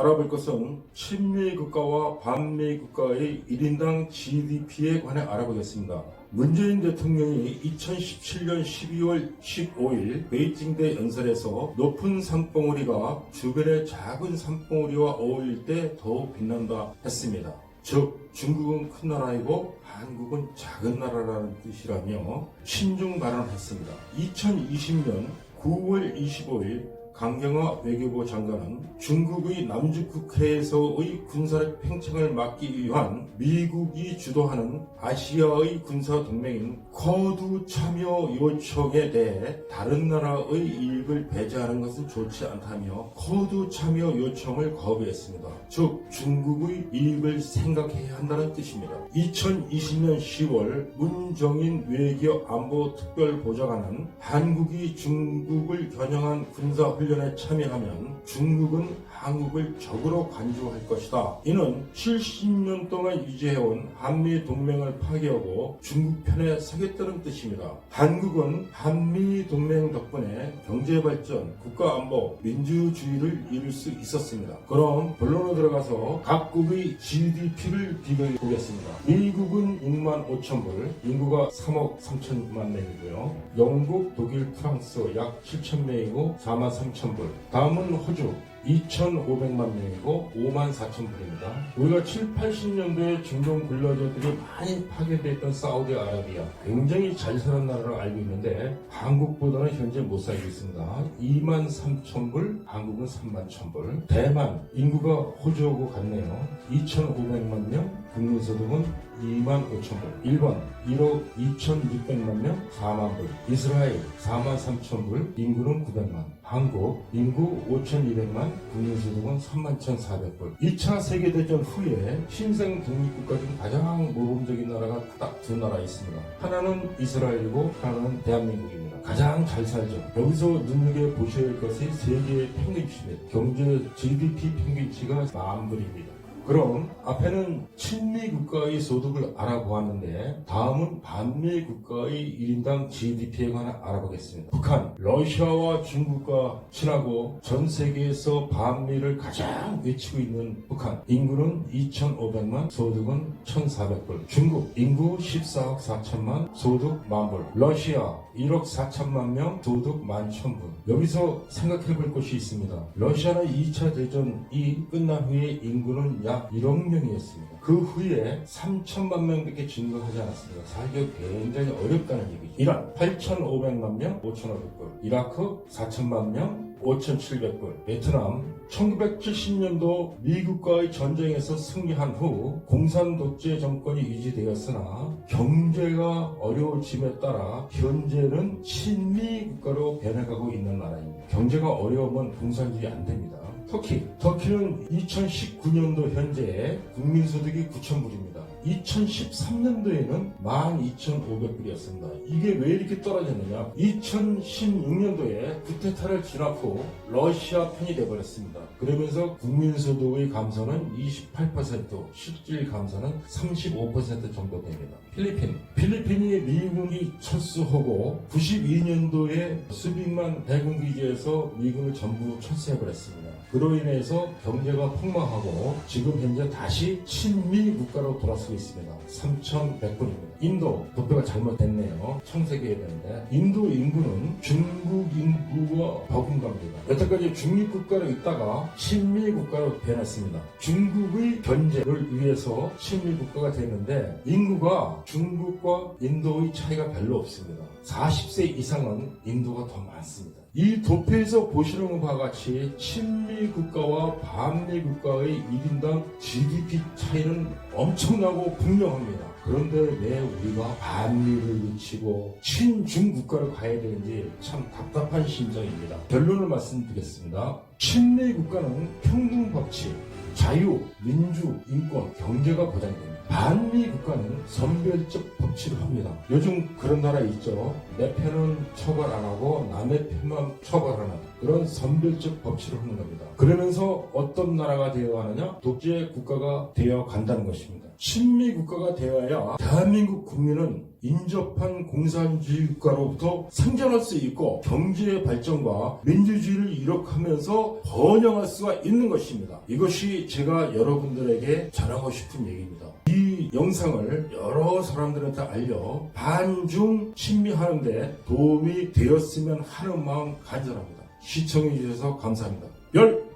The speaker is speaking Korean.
알아볼 것은 친미 국가와 반미 국가의 1인당 GDP에 관해 알아보겠습니다. 문재인 대통령이 2017년 12월 15일 베이징대 연설에서 높은 산봉우리가 주변의 작은 산봉우리와 어울릴 때 더욱 빛난다 했습니다. 즉 중국은 큰 나라이고 한국은 작은 나라라는 뜻이라며 신중 발언했습니다. 2020년 9월 25일 강경화 외교부 장관은 중국의 남중국해에서의 군사력 팽창을 막기 위한 미국이 주도하는 아시아의 군사동맹인 쿼드 참여 요청에 대해 다른 나라의 이익을 배제하는 것은 좋지 않다며 쿼드 참여 요청을 거부했습니다. 즉 중국의 이익을 생각해야 한다는 뜻입니다. 2020년 10월 문정인 외교안보특별보좌관은 한국이 중국을 겨냥한 군사훈련에 참여하면 중국은 한국을 적으로 간주할 것이다. 이는 70년 동안 유지해온 한미 동맹을 파괴하고 중국 편에 서겠다는 뜻입니다. 한국은 한미 동맹 덕분에 경제발전, 국가안보, 민주주의를 이룰 수 있었습니다. 그럼 본론으로 들어가서 각국의 GDP를 비교해 보겠습니다. 미국은 6만 5천 불, 인구가 3억 3천만 명이고요. 영국, 독일, 프랑스 약 7천 명이고 4만 3천 불. 다음은 호주 2,500만 명이고 5만 4천 불입니다. 우리가 7, 80년대에 중동 불라저들이 많이 파괴됐던 사우디아라비아 굉장히 잘 사는 나라로 알고 있는데 한국보다는 현재 못 살고 있습니다. 2만 3천 불, 한국은 3만 1천 불. 대만 인구가 호주하고 같네요. 2,500만 명, 국민소득은 2만 5천 불. 일본 1억 2,600만 명, 4만 불. 이스라엘 4만 3천 불, 인구는 900만. 한국 인구 5,200만, 국민소득은 3만 1,400불. 2차 세계대전 후에 신생 독립국가 중 가장 모범적인 나라가 딱 두 나라 있습니다. 하나는 이스라엘이고 하나는 대한민국입니다. 가장 잘 살죠. 여기서 눈여겨보셔야 할 것이 세계의 평균치입니다. 경제 GDP 평균치가 만불입니다. 그럼 앞에는 친미 국가의 소득을 알아보았는데 다음은 반미 국가의 1인당 GDP에 관해 알아보겠습니다. 북한, 러시아와 중국과 친하고 전 세계에서 반미를 가장 외치고 있는 북한. 인구는 2,500만, 소득은 1,400불. 중국, 인구 14억 4천만, 소득 만불. 러시아, 1억 4천만 명, 소득 11,000불. 여기서 생각해 볼 것이 있습니다. 러시아는 2차 대전이 끝난 후에 인구는 약 1억 명이었습니다. 그 후에 3천만 명밖에 증가하지 않았습니다. 살기가 굉장히 어렵다는 얘기죠. 이란 8,500만 명, 5,500불. 이라크 4천만 명, 5,700불. 베트남 1970년도 미국과의 전쟁에서 승리한 후 공산 독재 정권이 유지되었으나 경제가 어려워짐에 따라 현재는 친미 국가로 변해가고 있는 나라입니다. 경제가 어려우면 공산주의 안 됩니다. 터키는 2019년도 현재 국민소득이 9,000불입니다. 2013년도에는 12,500불이었습니다. 이게 왜 이렇게 떨어졌느냐? 2016년도에 쿠데타를 지난 후 러시아 편이 되어버렸습니다. 그러면서 국민소득의 감소는 28%, 실질 감소는 35% 정도 됩니다. 필리핀이 미군이 철수하고 92년도에 수백만 대군기지에서 미군을 전부 철수해버렸습니다. 그로 인해서 경제가 폭망하고 지금 현재 다시 친미 국가로 돌아서고 있습니다. 3,100불입니다. 인도, 도표가 잘못됐네요. 청색해야 되는데 인도 인구는 중국 인구와 버금갑니다. 여태까지 중립국가로 있다가 친미 국가로 변했습니다. 중국의 견제를 위해서 친미 국가가 됐는데 인구가 중국과 인도의 차이가 별로 없습니다. 40세 이상은 인도가 더 많습니다. 이 도표에서 보시는 바와 같이 친미 국가와 반미 국가의 1인당 GDP 차이는 엄청나고 분명합니다. 그런데 왜 우리가 반미를 외치고 친중 국가로 가야 되는지 참 답답한 심정입니다. 결론을 말씀드리겠습니다. 친미 국가는 평등 법치, 자유, 민주, 인권, 경제가 보장됩니다. 반미 국가는 선별적 법치를 합니다. 요즘 그런 나라 있죠. 내 편은 처벌 안 하고 남의 편만 처벌하는 그런 선별적 법치를 하는 겁니다. 그러면서 어떤 나라가 되어야 하느냐? 독재 국가가 되어 간다는 것입니다. 친미 국가가 되어야 대한민국 국민은 인접한 공산주의 국가로부터 생존할 수 있고 경제 발전과 민주주의를 이룩하면서 번영할 수가 있는 것입니다. 이것이 제가 여러분들에게 전하고 싶은 얘기입니다. 이 영상을 여러 사람들한테 알려 반중 친미하는 데 도움이 되었으면 하는 마음 간절합니다. 시청해 주셔서 감사합니다. 열